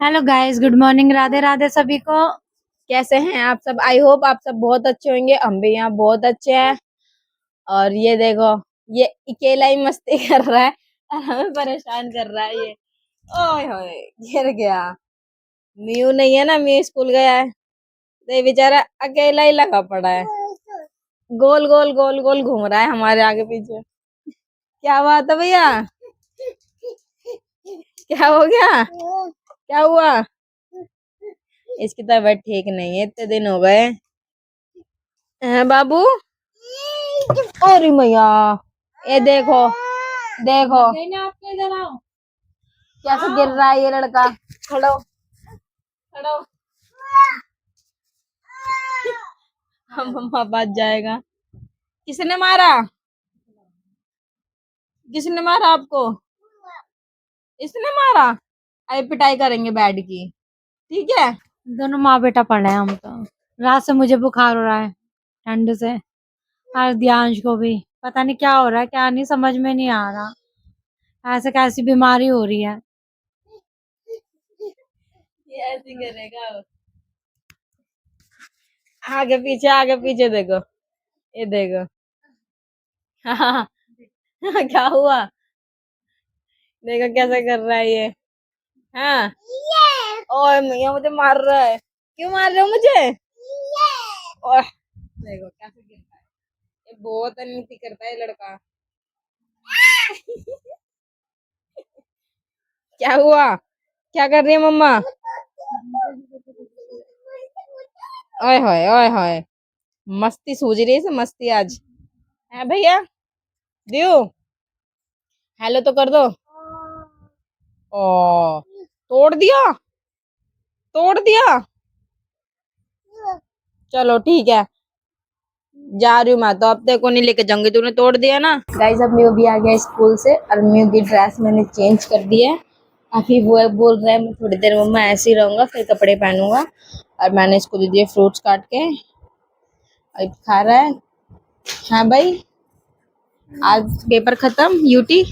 Hello guys, good morning. Radhe Radhe सभी को। कैसे हैं आप सब? आई होप आप सब बहुत अच्छे होंगे। हम भी यहाँ बहुत अच्छे हैं। और ये देखो, ये अकेला ही मस्ती कर रहा है और हमें परेशान कर रहा है ये। ओए होए, गिर गया। म्यू नहीं है ना, म्यू स्कूल गया है तो ये बेचारा अकेला ही लगा पड़ा है। गोल गोल गोल गोल घूम रहा है हमारे आगे पीछे। क्या बात है भैया? क्या हो गया? क्या हुआ? इसकी तबीयत ठीक नहीं है, इतने दिन हो गए हैं बाबू। अरे मैया, ये देखो देखो कैसे गिर रहा है ये लड़का। खड़ो खड़ो। हम मम्मा बात जाएगा। किसने मारा? किसने मारा आपको? इसने मारा? अरे पिटाई करेंगे बैठ की, ठीक है? दोनों माँ बेटा पड़े हैं हम तो। रात से मुझे बुखार हो रहा है ठंड से, और दियांश को भी। पता नहीं क्या हो रहा है, क्या नहीं, समझ में नहीं आ रहा। ऐसे कैसी बीमारी हो रही है। ये ऐसे करेगा। आगे पीछे देखो, ये देखो। हाँ, क्या हुआ? देखो कैसे कर रहा है ये। हाँ, ओए मैया मुझे मार रहा है। क्यों मार रहे हो मुझे? ओह, देखो कैसे गिरता है। ये बहुत अननीति करता है लड़का। क्या हुआ? क्या कर रही है मम्मा? ओए होए ओए होए, मस्ती सूझ रही है इसे, मस्ती आज है भैया। दियो, हेलो तो कर दो। ओ, तोड़ दिया, तोड़ दिया। चलो ठीक है, जा रही हूँ मैं तो। अब तेरे को नहीं लेके जाऊंगी, तूने तोड़ दिया ना। गाइस अब म्यू भी आ गया स्कूल से और म्यू की ड्रेस मैंने चेंज कर दी है। अभी वो बोल रहा है मैं थोड़ी देर मम्मा ऐसे ही रहूंगा, फिर कपड़े पहनूंगा। और मैंने इसको दे दिए फ्रूट्स काट के, अब खा रहा है। हाँ भाई, आज पेपर खत्म यूटी।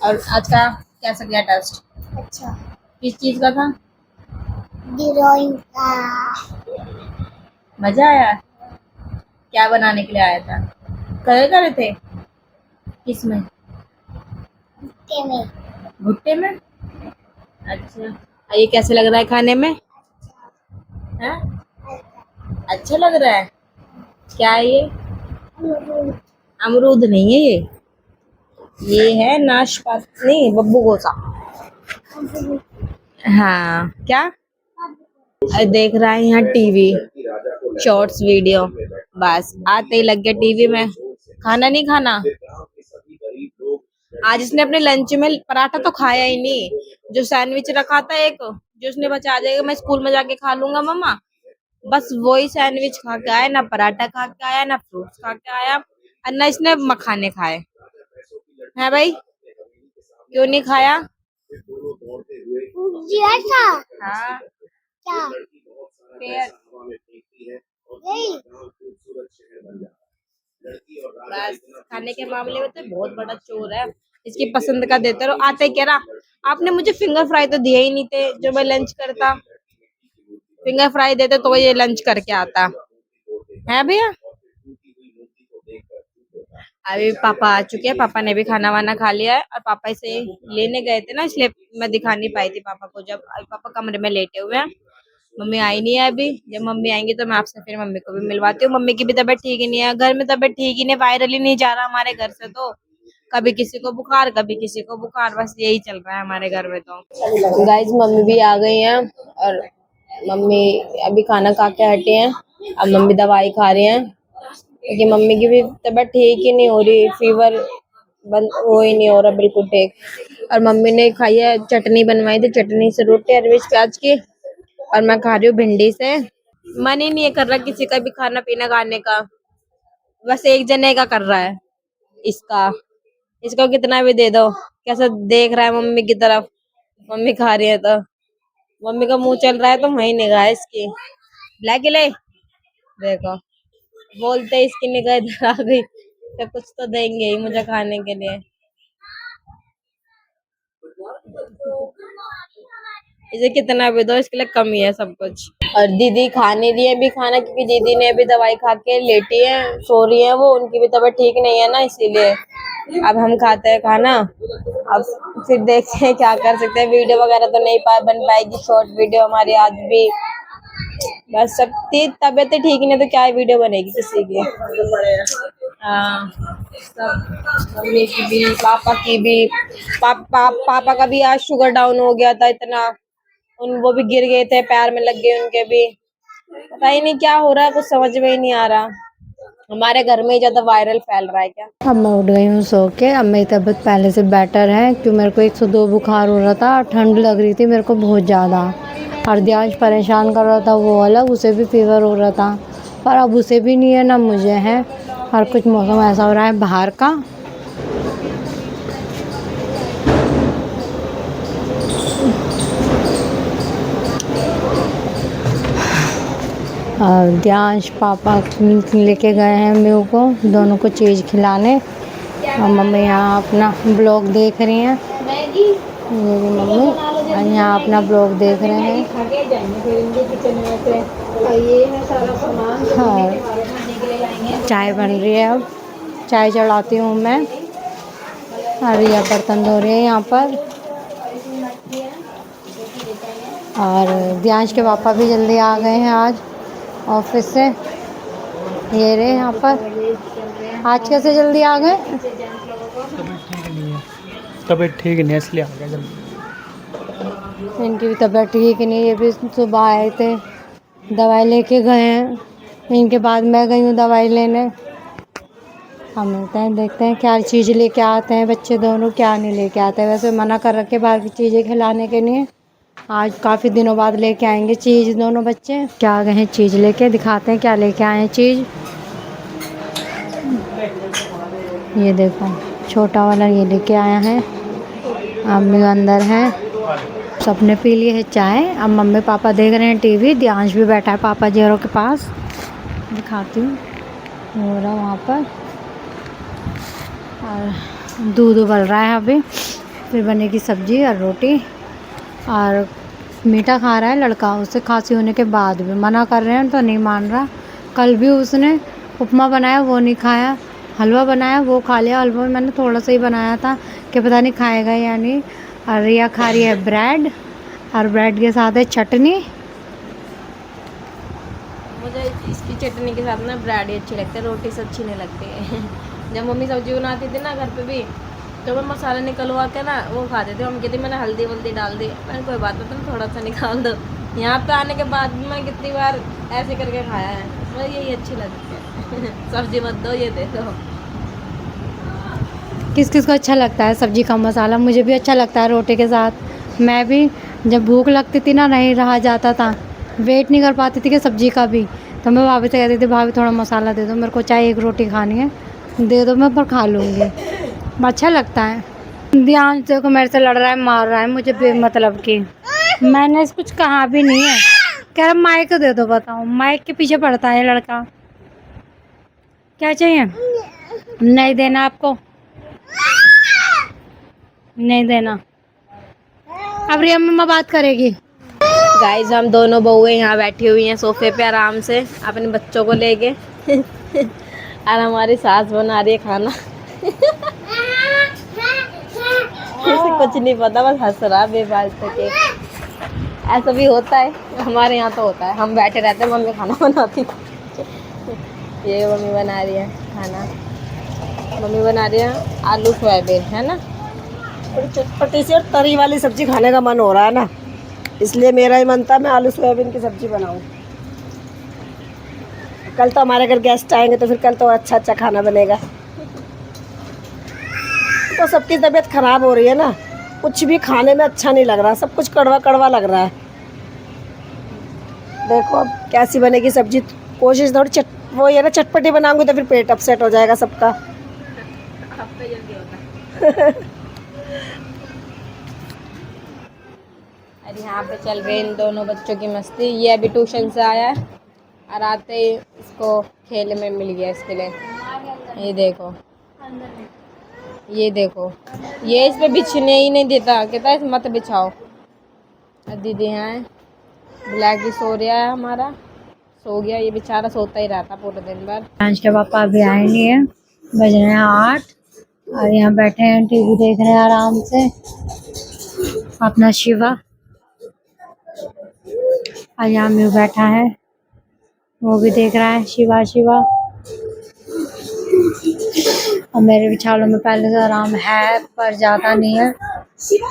और आज का कैसा गया टेस्ट? अच्छा। किस चीज का था? ड्राइंग का। मजा आया? क्या बनाने के लिए आया था? कलर करे थे? किसमें? भुट्टे में। भुट्टे में? अच्छा। और ये कैसे लग रहा है खाने में? है? अच्छा लग रहा है। क्या है ये? अमरूद नहीं है ये है नाशपाती, नहीं बब्बू गोसा। हाँ क्या? देख रहा है यहाँ टीवी, शॉर्ट्स वीडियो। बस आते ही लग गया टीवी में। खाना नहीं खाना। आज इसने अपने लंच में पराठा तो खाया ही नहीं। जो सैंडविच रखा था एक, जो उसने बचा देगा मैं स्कूल में जाके खा लूंगा मम्मा, बस वही सैंडविच खा के आया। ना पराठा खा के आया, ना फ्रूट्स खा के आया, और ना इसने मखाने खाए। है भाई, क्यों नहीं खाया? हाँ क्या? पेयर। बस खाने के मामले में तो बहुत बड़ा चोर है। इसकी पसंद का देते रहो। आते ही कह रहा आपने मुझे फिंगर फ्राई तो दिए ही नहीं थे जो मैं लंच करता। फिंगर फ्राई देते तो ये लंच करके आता है भैया। अभी पापा आ चुके हैं, पापा ने भी खाना वाना खा लिया है। और पापा इसे लेने गए थे ना, इसलिए मैं दिखा नहीं पाई थी पापा को। जब अभी पापा कमरे में लेटे हुए हैं, मम्मी आई नहीं है अभी। जब मम्मी आएंगी तो मैं आपसे फिर मम्मी को भी मिलवाती हूँ। मम्मी की भी तबीयत ठीक ही नहीं है, घर में तबीयत ठीक ही नहीं, वायरल ही नहीं जा रहा हमारे घर से तो। कभी किसी को बुखार, कभी किसी को बुखार, बस यही चल रहा है हमारे घर में तो। गाइस मम्मी भी आ गई हैं और मम्मी अभी खाना खा के हटे हैं। अब मम्मी दवाई खा रही हैं क्योंकि मम्मी की भी तबीयत ठीक ही नहीं हो रही, फीवर बंद हो ही नहीं हो रहा बिल्कुल ठीक। और मम्मी ने खाई है, चटनी बनवाई थी, चटनी से रोटी अरविश प्याज की। और मैं खा रही हूँ भिंडी से। मन ही नहीं कर रहा किसी का भी खाना पीना खाने का, बस एक जने का कर रहा है। इसका इसको कितना भी दे दो, कैसा देख रहा है मम्मी की तरफ। मम्मी खा रही है तो मम्मी का मुंह चल रहा है तो वही निगाह है इसकी। ब्लैक ले देखो, बोलते इसकी निगाह इधर आ गई तो कुछ तो देंगे ही मुझे खाने के लिए। इसे कितना भी दो इसके लिए कम ही है सब कुछ। और दीदी खा नहीं रही है अभी खाना, क्योंकि दीदी ने अभी दवाई खा के लेटी है, सो रही है वो, उनकी भी तबीयत ठीक नहीं है ना, इसीलिए अब हम खाते हैं खाना। अब फिर देखते हैं क्या कर सकते हैं, वीडियो वगैरह तो नहीं बन पाएगी, शॉर्ट वीडियो हमारी आज भी। बस सब तबीयत ठीक नहीं तो क्या वीडियो बनेगी किसी की। हाँ, सब मम्मी की भी, पापा की भी। पापा का भी आज शुगर डाउन हो गया था इतना, वो भी गिर गए थे, पैर में लग गए उनके भी। पता ही नहीं क्या हो रहा है, कुछ समझ में ही नहीं आ रहा। हमारे घर में ही ज्यादा वायरल फैल रहा है क्या। अब मैं उठ गई हूँ सो के। अब मेरी तबीयत पहले से बेटर है, क्योंकि मेरे को 102 बुखार हो रहा था, ठंड लग रही थी मेरे को बहुत ज़्यादा। हरदियांश परेशान कर रहा था, वो अलग, उसे भी फीवर हो रहा था, पर अब उसे भी नहीं है ना मुझे है। और कुछ मौसम ऐसा हो रहा है बाहर का। और दियांश पापा लेके गए हैं मेरे को, दोनों को चीज़ खिलाने। और मम्मी यहाँ अपना ब्लॉग देख रही हैं, ये भी मम्मी और यहाँ अपना ब्लॉग देख रहे हैं। हाँ, चाय बन रही है, अब चाय चढ़ाती हूँ मैं। और यह बर्तन धो रही है यहाँ पर। और दियांश के पापा भी जल्दी आ गए हैं आज ऑफिस से, ये रहे यहाँ पर। आज कैसे जल्दी आ गए? तबीयत ठीक नहीं है इसलिए आ गया जल्दी। इनकी भी तबीयत ठीक नहीं, ये भी सुबह आए थे, दवाई लेके गए हैं। इनके बाद मैं गई हूँ दवाई लेने। हम मिलते हैं, देखते हैं क्या चीज़ लेके आते हैं बच्चे दोनों, क्या नहीं लेके आते हैं। वैसे मना कर रखे बाहर की चीज़ें खिलाने के लिए, आज काफ़ी दिनों बाद लेके आएंगे चीज़ दोनों बच्चे। क्या आ गए हैं चीज़ लेके, दिखाते हैं क्या लेके आए हैं चीज़। ये देखो छोटा वाला ये लेके आया है, अम्मी अंदर है, सबने पी ली है चाय। अब मम्मी पापा देख रहे हैं टीवी, दियांश भी बैठा है पापा जेरों के पास, दिखाती हूँ, हो रहा वहाँ पर। और दूध उबल रहा है अभी, फिर बनेगी सब्जी और रोटी। और मीठा खा रहा है लड़का, उससे खांसी होने के बाद भी मना कर रहे हैं तो नहीं मान रहा। कल भी उसने उपमा बनाया वो नहीं खाया, हलवा बनाया वो खा लिया। हलवा मैंने थोड़ा सा ही बनाया था कि पता नहीं खाएगा या नहीं। और रिया खा रही है ब्रेड, और ब्रेड के साथ है चटनी। मुझे इसकी चटनी के साथ ना ब्रेड ही अच्छी लगती है, रोटी से अच्छी नहीं लगती है। जब मम्मी सब्जी बनाती थी ना घर पे भी, तो मैं मसाला निकलवा के ना वो खाते थे। हम कहते मैंने हल्दी वल्दी डाल दी, मैंने कोई बात नहीं, तुम थोड़ा सा निकाल दो। यहाँ पे आने के बाद भी मैं कितनी बार ऐसे करके खाया है, मुझे यही अच्छी लगती है। सब्जी मत दो, ये दे दो। किस किस को अच्छा लगता है सब्जी का मसाला, मुझे भी अच्छा लगता है रोटी के साथ। मैं भी जब भूख लगती थी ना, नहीं रहा जाता था, वेट नहीं कर पाती थी कि सब्जी का भी, तो मैं भाभी से कहती थी भाभी थोड़ा मसाला दे दो, मेरे को चाहे एक रोटी खानी है, दे दो मैं पर खा लूँगी, अच्छा लगता है। ध्यान से को मेरे से लड़ रहा है, मार रहा है मुझे बेमतलब की। मैंने कुछ कहा भी नहीं है, कह रहा माइक दे दो। बताओ, माइक के पीछे पड़ता है लड़का। क्या चाहिए? नहीं देना आपको, नहीं देना। अब रिया मम्मा बात करेगी। गाइस हम दोनों बहुएं यहाँ बैठी हुई हैं सोफे पे आराम से अपने बच्चों को लेके। और हमारी सास बना रही है खाना। उसे कुछ नहीं पता, बस हंस रहा बेफालतू के। ऐसा भी होता है, हमारे यहाँ तो होता है, हम बैठे रहते हैं, मम्मी खाना बनाती। ये मम्मी बना रही है खाना, मम्मी बना रही है आलू सोयाबीन, है ना। थोड़ी चटपटी सी और तरी वाली सब्जी खाने का मन हो रहा है ना, इसलिए मेरा ही मन था मैं आलू सोयाबीन की सब्जी बनाऊं। कल तो हमारे घर गेस्ट आएंगे, तो फिर कल तो अच्छा अच्छा खाना बनेगा। तो सबकी तबीयत खराब हो रही है ना, कुछ भी खाने में अच्छा नहीं लग रहा, सब कुछ कड़वा कड़वा लग रहा है। देखो अब कैसी बनेगी सब्जी, कोशिश थोड़ी वो ये ना चटपटी बनाऊंगी तो फिर पेट अपसेट हो जाएगा सबका। और यहाँ पे चल रही इन दोनों बच्चों की मस्ती। ये अभी ट्यूशन से आया है और आते ही इसको खेल में मिल गया इसके लिए। ये देखो, ये देखो, ये इस पे बिछने ही नहीं देता, कहता है मत बिछाओ। दीदी हैं, ब्लैक ही सो रहा है हमारा, सो गया ये बेचारा, सोता ही रहता पूरे दिन भर। आज के पापा अभी आए नहीं है, बज रहे हैं 8 और यहाँ बैठे हैं टीवी देख रहे हैं आराम से। अपना शिवा और यहाँ म्यू बैठा है, वो भी देख रहा है शिवा शिवा। और मेरे विचारों में पहले से आराम है पर ज़्यादा नहीं है,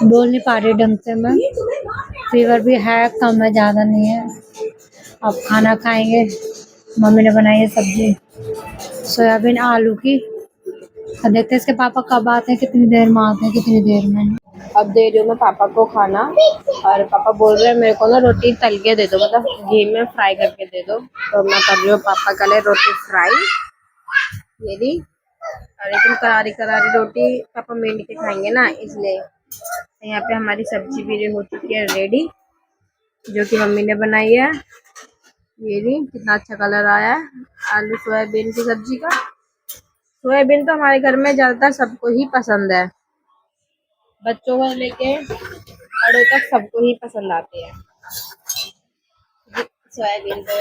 बोल नहीं पा रही ढंग से मैं, फीवर भी है कम है, ज़्यादा नहीं है। अब खाना खाएंगे, मम्मी ने बनाई है सब्जी सोयाबीन आलू की। अब देखते हैं इसके पापा कब आते हैं, कितनी देर में आते हैं, कितनी देर में। अब दे रही हूँ मैं पापा को खाना, और पापा बोल रहे हैं मेरे को ना रोटी तल के दे दो, मतलब घी में फ्राई करके दे दो। तो मैं कर रही हूँ पापा के लिए रोटी फ्राई, ये ली। और एकदम करारी करारी रोटी पापा मीठ के खाएंगे ना, इसलिए। यहाँ पे हमारी सब्जी भी हो चुकी है रेडी, जो कि मम्मी ने बनाई है। ये ली, कितना अच्छा कलर आया है आलू सोयाबीन की सब्जी का। सोयाबीन तो हमारे घर में ज्यादातर सबको ही पसंद है, बच्चों को लेके बड़ों तक सबको ही पसंद आती है सोयाबीन। तो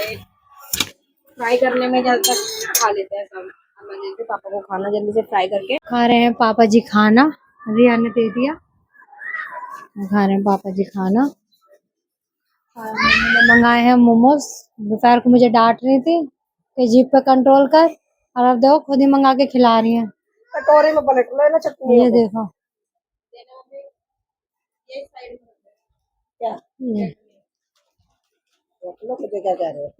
फ्राई करने में ज्यादातर खा लेते हैं सब। अब मैं देती हूँ पापा को खाना जल्दी से फ्राई करके। खा रहे हैं पापा जी खाना, रिया ने दे दिया, खा रहे हैं पापा जी खाना। और मम्मी ने मंगाए हैं मोमोज, दोपहर को मुझे डांट रही थी कि जीभ पे कंट्रोल कर, और अब देखो खुद ही मंगा के खिला रही हैं। कटोरे में पलट लो ना चटनी ये देखो क्या ये। लोग क्या कह रहे हो।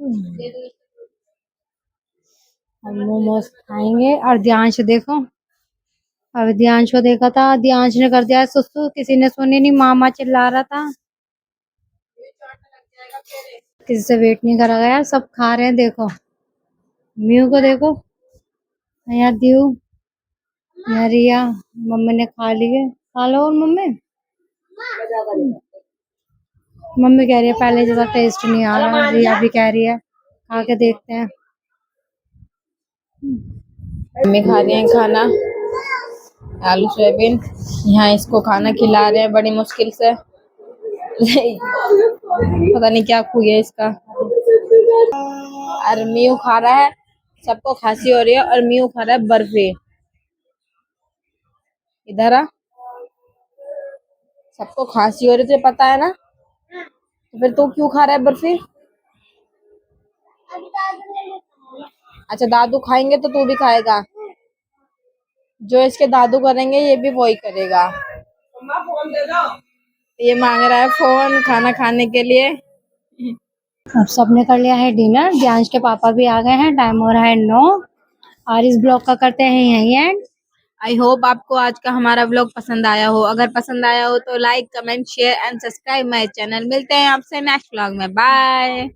हम मोमोज खाएंगे। और ध्यांश देखो, अब ध्यांश को देखा था, ध्यांश ने कर दिया है सुसु, किसी ने सुनी नहीं, मामा चिल्ला रहा था, किसी से वेट नहीं करा गया, सब खा रहे हैं। देखो म्यू को देखो, यहाँ दीव, यहाँ रिया, मम्मी ने खा लिए, खा लो। और मम्मी मम्मी कह रही है पहले जैसा टेस्ट नहीं आ रहा, रिया भी कह रही है, खा के देखते हैं। मम्मी खा रही हैं खाना आलू सोयाबीन, यहाँ इसको खाना खिला रहे हैं बड़ी मुश्किल से। पता नहीं क्या खू है इसका। और म्यू खा रहा है, सबको खांसी हो रही है, और म्यू खा रहा है बर्फी। इधर आ, सबको खांसी हो रही है, तुझे पता है ना, तो फिर तू क्यों खा रहा है बर्फी? अच्छा दादू खाएंगे तो तू भी खाएगा, जो इसके दादू करेंगे ये भी वही करेगा। ये मांग रहा है फोन खाना खाने के लिए। अब सबने कर लिया है डिनर, ध्यांश के पापा भी आ गए हैं, टाइम हो रहा है 9। और इस ब्लॉग का करते हैं यहीं एंड। आई होप आपको आज का हमारा व्लॉग पसंद आया हो। अगर पसंद आया हो तो like comment share and subscribe my channel. मिलते हैं आपसे नेक्स्ट व्लॉग में, बाय।